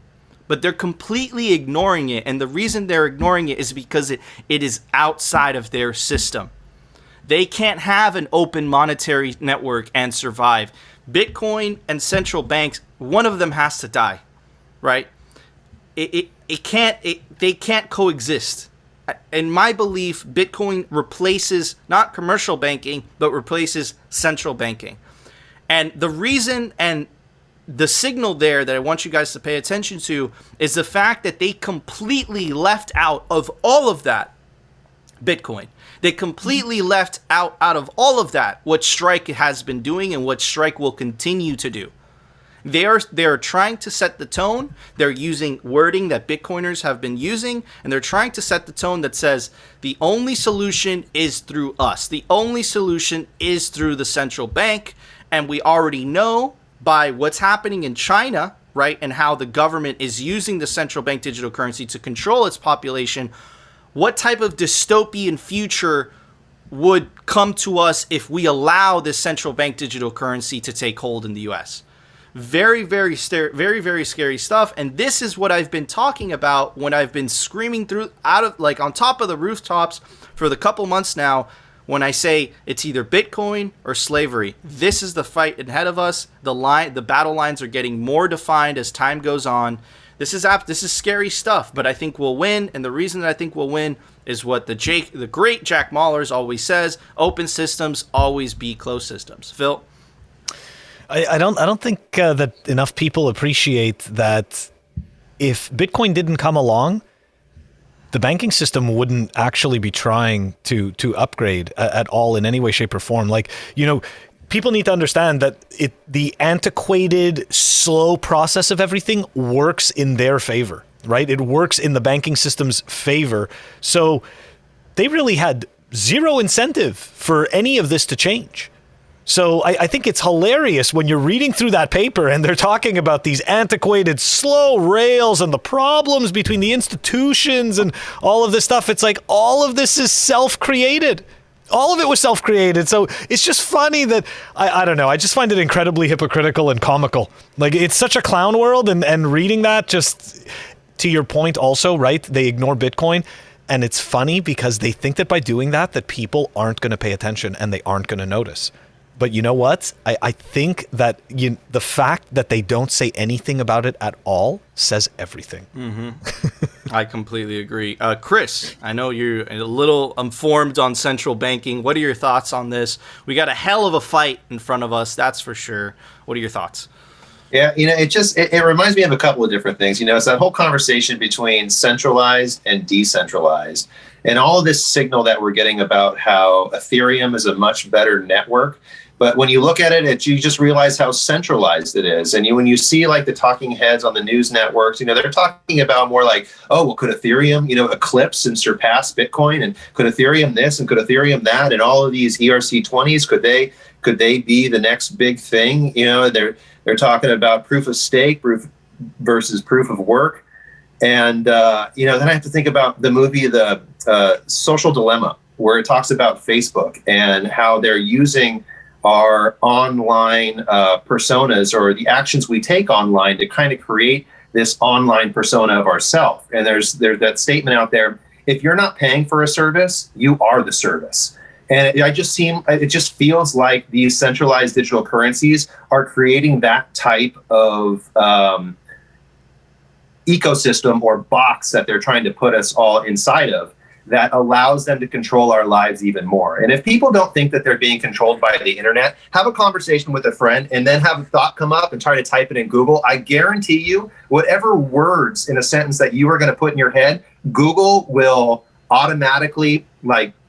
but they're completely ignoring it, and the reason they're ignoring it is because it is outside of their system. They can't have an open monetary network and survive. Bitcoin and central banks, one of them has to die, right? They can't coexist. In my belief, Bitcoin replaces not commercial banking, but replaces central banking. And the reason and the signal there that I want you guys to pay attention to is the fact that they completely left out of all of that Bitcoin. They completely left out of all of that what Strike has been doing and what Strike will continue to do. They are trying to set the tone. They're using wording that Bitcoiners have been using, and they're trying to set the tone that says the only solution is through us. The only solution is through the central bank, and we already know by what's happening in China, right, and how the government is using the central bank digital currency to control its population, what type of dystopian future would come to us if we allow this central bank digital currency to take hold in the US? Very, very scary stuff. And this is what I've been talking about when I've been screaming through on top of the rooftops for the couple months now, when I say it's either Bitcoin or slavery. This is the fight ahead of us. The battle lines are getting more defined as time goes on. This is scary stuff, but I think we'll win. And the reason that I think we'll win is what the great Jack Mallers always says: open systems always beat closed systems. Phil? I don't think that enough people appreciate that if Bitcoin didn't come along, the banking system wouldn't actually be trying to upgrade at all in any way, shape, or form. Like, people need to understand that the antiquated, slow process of everything works in their favor, right? It works in the banking system's favor. So they really had zero incentive for any of this to change. So I think it's hilarious when you're reading through that paper and they're talking about these antiquated, slow rails and the problems between the institutions and all of this stuff. It's like all of this is self-created. All of it was self-created. So it's just funny that, I don't know, I just find it incredibly hypocritical and comical. Like, it's such a clown world, and reading that, just to your point also, right? They ignore Bitcoin. And it's funny because they think that by doing that people aren't going to pay attention and they aren't going to notice. But you know what? I think that the fact that they don't say anything about it at all says everything. Mm-hmm. I completely agree. Chris, I know you're a little informed on central banking. What are your thoughts on this? We got a hell of a fight in front of us, that's for sure. What are your thoughts? Yeah, it reminds me of a couple of different things. It's that whole conversation between centralized and decentralized, and all of this signal that we're getting about how Ethereum is a much better network. But when you look at it, you just realize how centralized it is. And when you see like the talking heads on the news networks, they're talking about more like, oh, well, could Ethereum, eclipse and surpass Bitcoin? And could Ethereum this and could Ethereum that? And all of these ERC20s, could they be the next big thing? They're talking about proof of stake versus proof of work. And, then I have to think about the movie, The Social Dilemma, where it talks about Facebook and how they're using our online personas, or the actions we take online, to kind of create this online persona of ourselves. And there's that statement out there: if you're not paying for a service, you are the service. And it just feels like these centralized digital currencies are creating that type of ecosystem or box that they're trying to put us all inside of, that allows them to control our lives even more. And if people don't think that they're being controlled by the internet, have a conversation with a friend and then have a thought come up and try to type it in Google. I guarantee you, whatever words in a sentence that you are going to put in your head, Google will automatically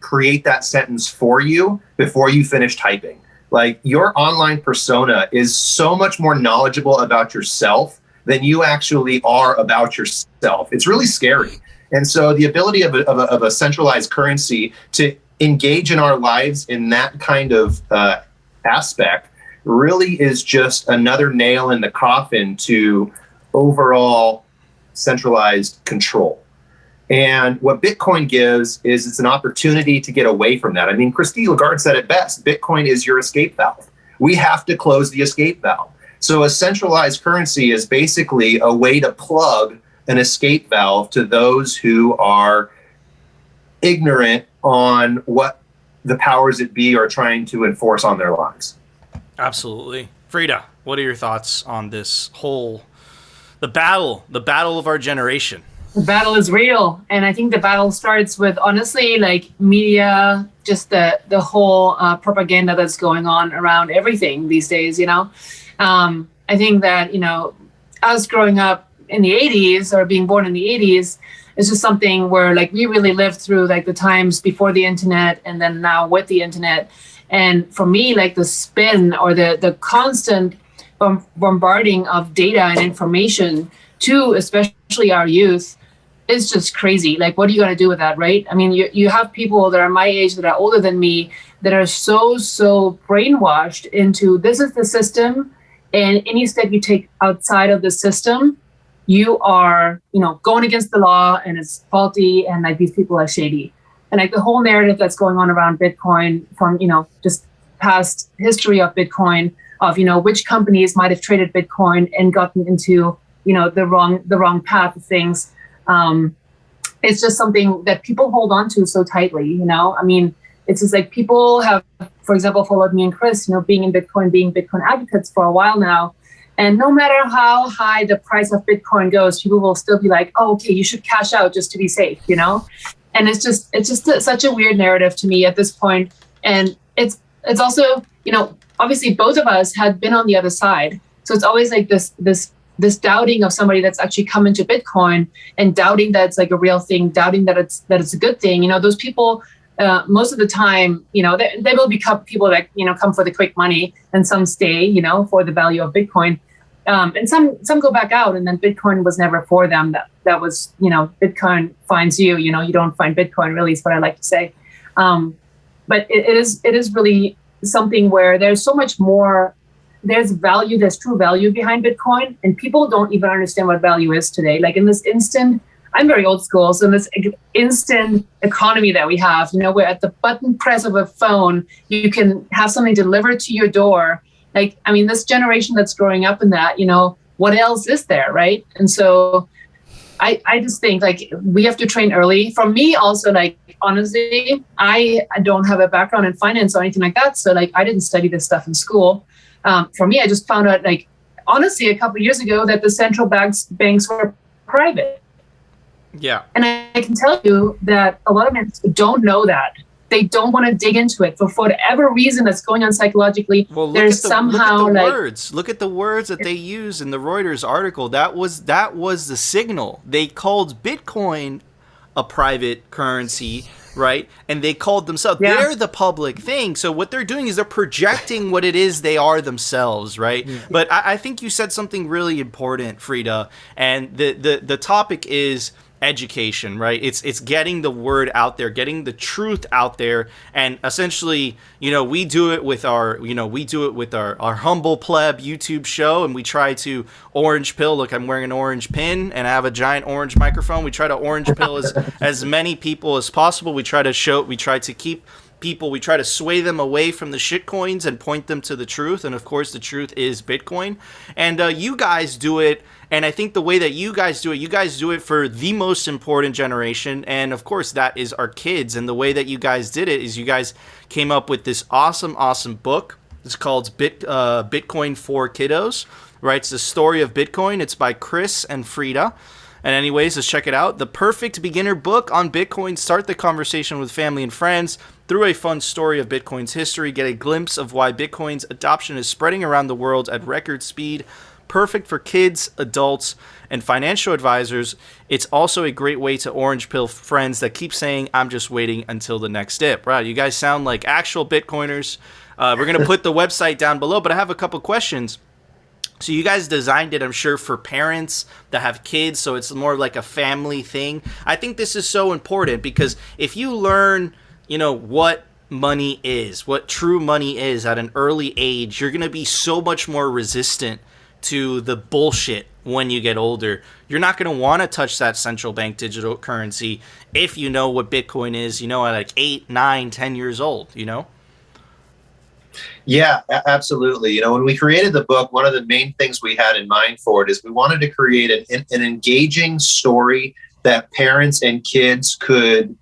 create that sentence for you before you finish typing. Like, your online persona is so much more knowledgeable about yourself than you actually are about yourself. It's really scary. And so the ability of a centralized currency to engage in our lives in that kind of aspect really is just another nail in the coffin to overall centralized control. And what Bitcoin gives is it's an opportunity to get away from that. I mean, Christine Lagarde said it best: Bitcoin is your escape valve. We have to close the escape valve. So a centralized currency is basically a way to plug an escape valve to those who are ignorant on what the powers that be are trying to enforce on their lives. Absolutely. Frida, what are your thoughts on this whole, the battle of our generation? The battle is real. And I think the battle starts with, honestly, like media, just the whole propaganda that's going on around everything these days, you know? I think that, you know, us growing up in the 80s or being born in the 80s is just something where like we really lived through like the times before the internet and then now with the internet. And for me, like the spin or the constant bombarding of data and information to especially our youth is just crazy. Like, what are you going to do with that, right? I mean, you have people that are my age, that are older than me, that are so brainwashed into this is the system, and any step you take outside of the system, you are, you know, going against the law and it's faulty and like these people are shady. And like the whole narrative that's going on around Bitcoin from, you know, just past history of Bitcoin, of, you know, which companies might have traded Bitcoin and gotten into, you know, the wrong path of things. It's just something that people hold on to so tightly, you know. I mean, it's just like people have, for example, followed me and Chris, you know, being Bitcoin advocates for a while now. And no matter how high the price of Bitcoin goes, people will still be like, oh, okay, you should cash out just to be safe, you know? And it's just such a weird narrative to me at this point. And it's also, you know, obviously both of us had been on the other side. So it's always like this doubting of somebody that's actually come into Bitcoin and doubting that it's like a real thing, doubting that it's a good thing. You know, those people, most of the time, you know, they will become people that, you know, come for the quick money, and some stay, you know, for the value of Bitcoin. And some go back out, and then Bitcoin was never for them. That was, you know, Bitcoin finds you, you know, you don't find Bitcoin, really, is what I like to say. But it is really something where there's so much more, there's true value behind Bitcoin, and people don't even understand what value is today. Like in this instant, I'm very old school, so in this instant economy that we have, you know, where at the button press of a phone, you can have something delivered to your door. Like, I mean, this generation that's growing up in that, you know, what else is there, right? And so I just think, like, we have to train early. For me also, like, honestly, I don't have a background in finance or anything like that. So, like, I didn't study this stuff in school. For me, I just found out, like, honestly, a couple of years ago that the central banks were private. Yeah. And I can tell you that a lot of men don't know that. They don't want to dig into it for whatever reason that's going on psychologically. Well, there's somehow look at the like words. Look at the words that they use in the Reuters article. That was the signal. They called Bitcoin a private currency, right? And they called themselves, they're the public thing. So what they're doing is they're projecting what it is they are themselves, right? Yeah. But I think you said something really important, Frida, and the topic is education, right? It's getting the word out there, getting the truth out there, and essentially, you know, we do it with our humble pleb YouTube show, and we try to orange pill. Look, I'm wearing an orange pin, and I have a giant orange microphone. We try to orange pill as many people as possible. We try to sway them away from the shit coins and point them to the truth. And of course, the truth is Bitcoin. And you guys do it. And I think the way that you guys do it for the most important generation. And of course, that is our kids. And the way that you guys did it is you guys came up with this awesome book. It's called Bitcoin for Kiddos, right? It's the story of Bitcoin. It's by Chris and Frida. And anyways, let's check it out. The perfect beginner book on Bitcoin. Start the conversation with family and friends through a fun story of Bitcoin's history. Get a glimpse of why Bitcoin's adoption is spreading around the world at record speed. Perfect for kids, adults, and financial advisors. It's also a great way to orange pill friends that keep saying, I'm just waiting until the next dip. Right, you guys sound like actual Bitcoiners. We're going to put the website down below, but I have a couple questions. So you guys designed it, I'm sure, for parents that have kids, so it's more like a family thing. I think this is so important because if you learn, what money is, what true money is at an early age, you're going to be so much more resistant to the bullshit when you get older. You're not going to want to touch that central bank digital currency if you know what Bitcoin is, at like 8, 9, 10 years old, Yeah, absolutely. When we created the book, one of the main things we had in mind for it is we wanted to create an engaging story that parents and kids could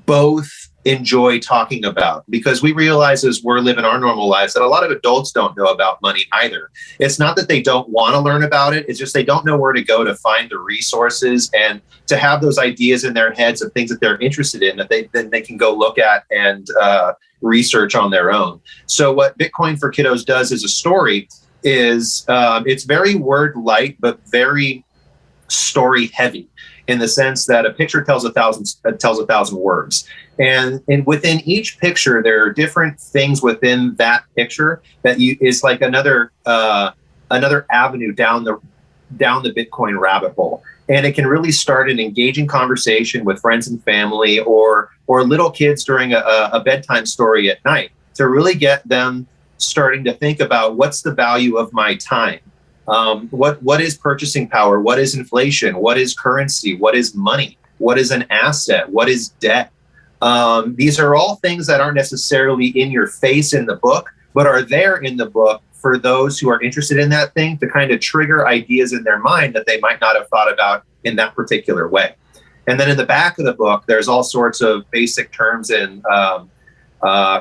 both enjoy talking about, because we realize as we're living our normal lives that a lot of adults don't know about money either. It's not that they don't want to learn about it. It's just they don't know where to go to find the resources and to have those ideas in their heads of things that they're interested in that they can go look at and research on their own. So what Bitcoin for Kiddos does as a story is it's very word light, but very story heavy, in the sense that a picture tells a thousand words. And within each picture, there are different things within that picture that is like another avenue down the Bitcoin rabbit hole. And it can really start an engaging conversation with friends and family or little kids during a bedtime story at night to really get them starting to think about what's the value of my time. What is purchasing power? What is inflation? What is currency? What is money? What is an asset? What is debt? These are all things that aren't necessarily in your face in the book, but are there in the book for those who are interested in that thing to kind of trigger ideas in their mind that they might not have thought about in that particular way. And then in the back of the book, there's all sorts of basic terms and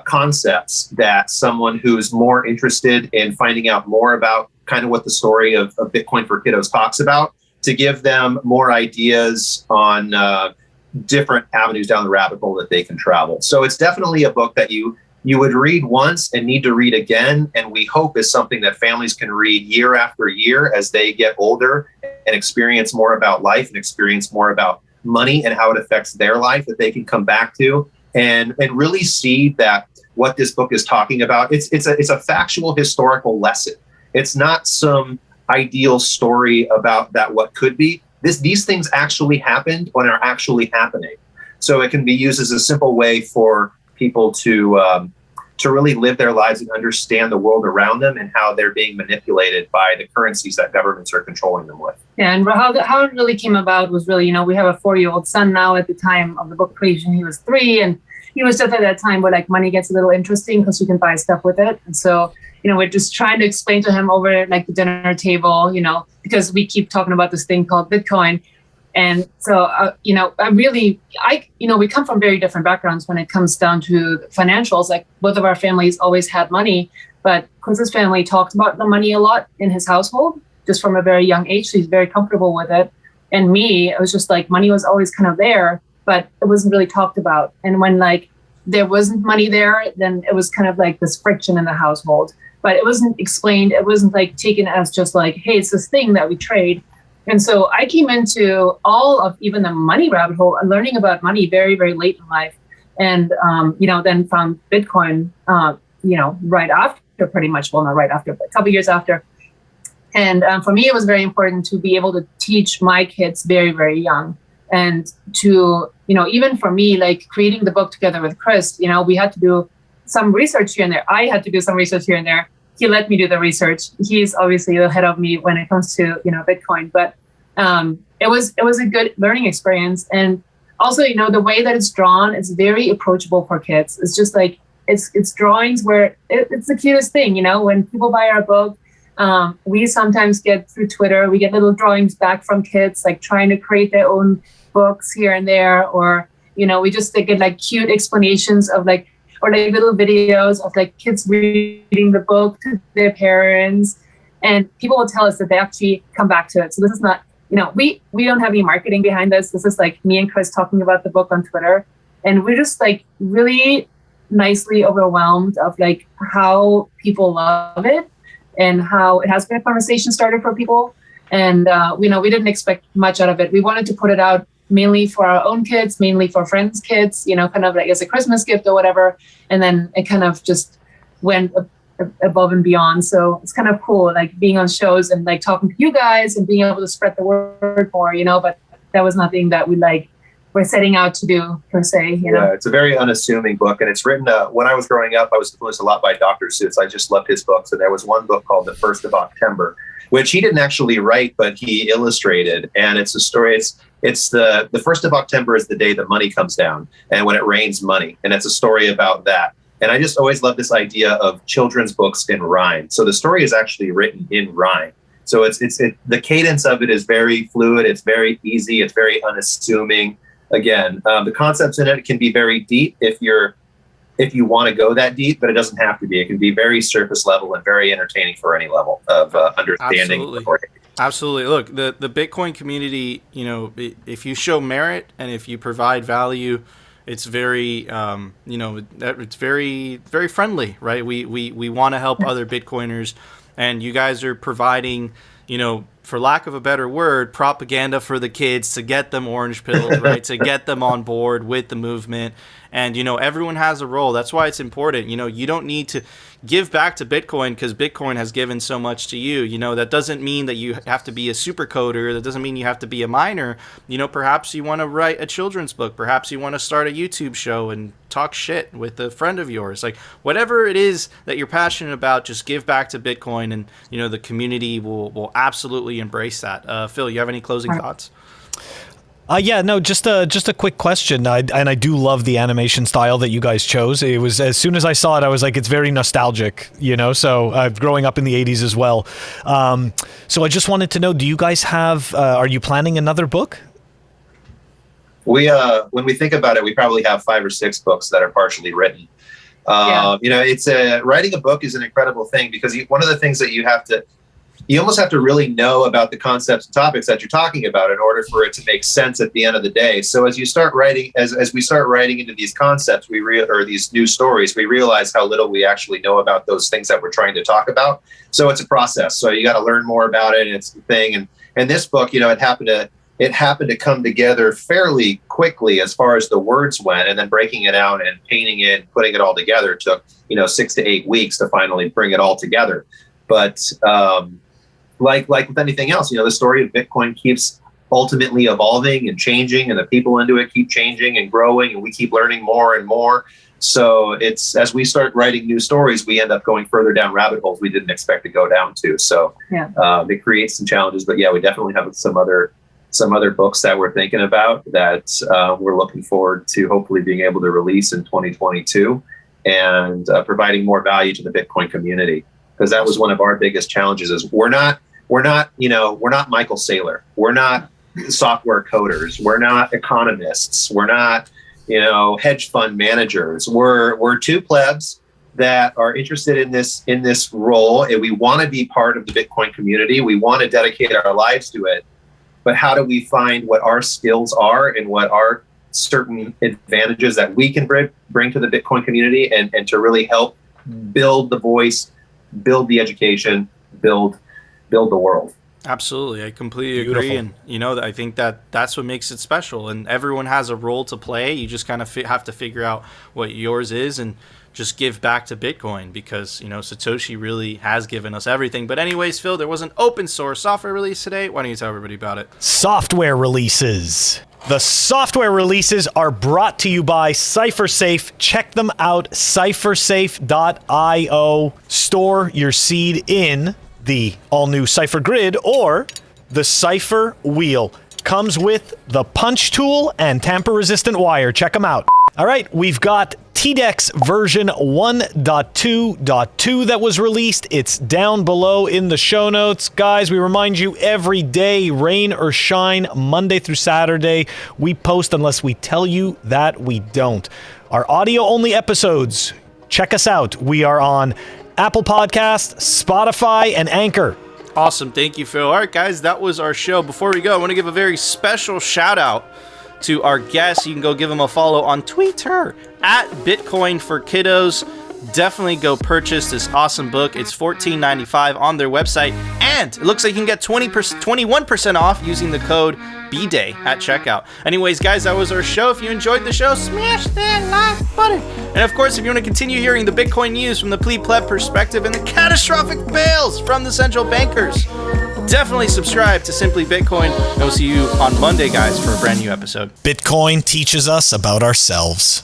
concepts that someone who's more interested in finding out more about kind of what the story of Bitcoin for Kiddos talks about, to give them more ideas on different avenues down the rabbit hole that they can travel. So it's definitely a book that you would read once and need to read again. And we hope is something that families can read year after year as they get older and experience more about life and experience more about money and how it affects their life, that they can come back to and really see that what this book is talking about, it's a factual historical lesson. It's not some ideal story about that what could be. These things actually happened and are actually happening. So it can be used as a simple way for people to really live their lives and understand the world around them and how they're being manipulated by the currencies that governments are controlling them with. Yeah, and how it really came about was really, we have a 4-year-old son now. At the time of the book creation, he was 3, and he was just at that time where like money gets a little interesting because you can buy stuff with it. And so, we're just trying to explain to him over like the dinner table, because we keep talking about this thing called Bitcoin. And so, we come from very different backgrounds when it comes down to financials. Like both of our families always had money, but Quince's family talked about the money a lot in his household, just from a very young age. So he's very comfortable with it. And me, it was just like money was always kind of there, but it wasn't really talked about. And when like there wasn't money there, then it was kind of like this friction in the household. But it wasn't explained. It wasn't like taken as just like, hey, it's this thing that we trade. And so I came into all of even the money rabbit hole and learning about money very, very late in life. And, then found Bitcoin, right after pretty much, well, not right after, but a couple years after. And for me, it was very important to be able to teach my kids very, very young. And to, even for me, like creating the book together with Chris, we had to do some research here and there. I had to do some research here and there. He let me do the research. He's obviously ahead of me when it comes to, Bitcoin, but it was a good learning experience. And also, the way that it's drawn, it's very approachable for kids. It's just like, it's drawings where it's the cutest thing, when people buy our book, we sometimes get through Twitter, we get little drawings back from kids, like trying to create their own books here and there, or, we just get like cute explanations of like, or like little videos of like kids reading the book to their parents, and people will tell us that they actually come back to it. So this is not, we don't have any marketing behind this. This is like me and Chris talking about the book on Twitter, and we're just like really nicely overwhelmed of like how people love it and how it has been a conversation starter for people. And we didn't expect much out of it. We wanted to put it out mainly for our own kids, mainly for friends' kids, kind of like as a Christmas gift or whatever. And then it kind of just went above and beyond. So it's kind of cool, like being on shows and like talking to you guys and being able to spread the word more, but that was nothing that we're setting out to do per se, Yeah, it's a very unassuming book, and it's written. When I was growing up, I was influenced a lot by Dr. Seuss. I just loved his books, and there was one book called The 1st of October, which he didn't actually write, but he illustrated. And it's a story. It's the 1st of October is the day that money comes down, and when it rains money, and it's a story about that. And I just always love this idea of children's books in rhyme. So the story is actually written in rhyme. So the cadence of it is very fluid. It's very easy. It's very unassuming. Again, the concepts in it can be very deep if you want to go that deep, but it doesn't have to be. It can be very surface level and very entertaining for any level of understanding. Absolutely. Look, the Bitcoin community, if you show merit and if you provide value, it's very, it's very, very friendly, right? We want to help other Bitcoiners, and you guys are providing, for lack of a better word, propaganda for the kids to get them orange pilled, right? To get them on board with the movement. And, everyone has a role. That's why it's important. You don't need to give back to Bitcoin because Bitcoin has given so much to you. That doesn't mean that you have to be a super coder. That doesn't mean you have to be a miner. Perhaps you want to write a children's book. Perhaps you want to start a YouTube show and talk shit with a friend of yours. Like, whatever it is that you're passionate about, just give back to Bitcoin, and, the community will absolutely embrace that. Phil, you have any closing thoughts? Just a quick question. I do love the animation style that you guys chose. It was, as soon as I saw it, I was like, it's very nostalgic, so growing up in the 80s as well. So I just wanted to know, do you guys have, are you planning another book? We, when we think about it, we probably have 5 or 6 books that are partially written. It's writing a book is an incredible thing because one of the things that you almost have to really know about the concepts and topics that you're talking about in order for it to make sense at the end of the day. So as you start writing, as we start writing into these concepts, or these new stories, we realize how little we actually know about those things that we're trying to talk about. So it's a process. So you got to learn more about it. And it's the thing. And this book, it happened to come together fairly quickly as far as the words went, and then breaking it out and painting it, putting it all together took, 6 to 8 weeks to finally bring it all together. But, like with anything else, the story of Bitcoin keeps ultimately evolving and changing, and the people into it keep changing and growing, and we keep learning more and more. So it's, as we start writing new stories, we end up going further down rabbit holes we didn't expect to go down to. So it creates some challenges, but we definitely have some other books that we're thinking about that we're looking forward to hopefully being able to release in 2022 and providing more value to the Bitcoin community. Because that was one of our biggest challenges is we're not Michael Saylor. We're not software coders. We're not economists. We're not, hedge fund managers. We're 2 plebs that are interested in this role, and we want to be part of the Bitcoin community. We want to dedicate our lives to it. But how do we find what our skills are and what are certain advantages that we can bring to the Bitcoin community and to really help build the voice, build the education, build the world. Absolutely. I completely agree. And, I think that's what makes it special. And everyone has a role to play. You just kind of have to figure out what yours is and just give back to Bitcoin because, Satoshi really has given us everything. But anyways, Phil, there was an open source software release today. Why don't you tell everybody about it? Software releases. The software releases are brought to you by CipherSafe. Check them out, cyphersafe.io. Store your seed in the all-new Cypher Grid or the Cypher Wheel. Comes with the punch tool and tamper-resistant wire. Check them out. All right, we've got TDEX version 1.2.2 that was released. It's down below in the show notes. Guys, we remind you every day, rain or shine, Monday through Saturday, we post unless we tell you that we don't. Our audio-only episodes, check us out. We are on Apple Podcasts, Spotify, and Anchor. Awesome. Thank you, Phil. All right, guys, that was our show. Before we go, I want to give a very special shout-out to our guests. You can go give them a follow on Twitter at Bitcoin for Kiddos. definitely go purchase this awesome book. It's $14.95 on their website, and it looks like you can get 21% off using the code BDAY at checkout. Anyways, guys, that was our show. If you enjoyed the show, smash that like button. And of course, if you want to continue hearing the Bitcoin news from the plebe-pleb perspective and the catastrophic fails from the central bankers, definitely subscribe to Simply Bitcoin. And we'll see you on Monday, guys, for a brand new episode. Bitcoin teaches us about ourselves.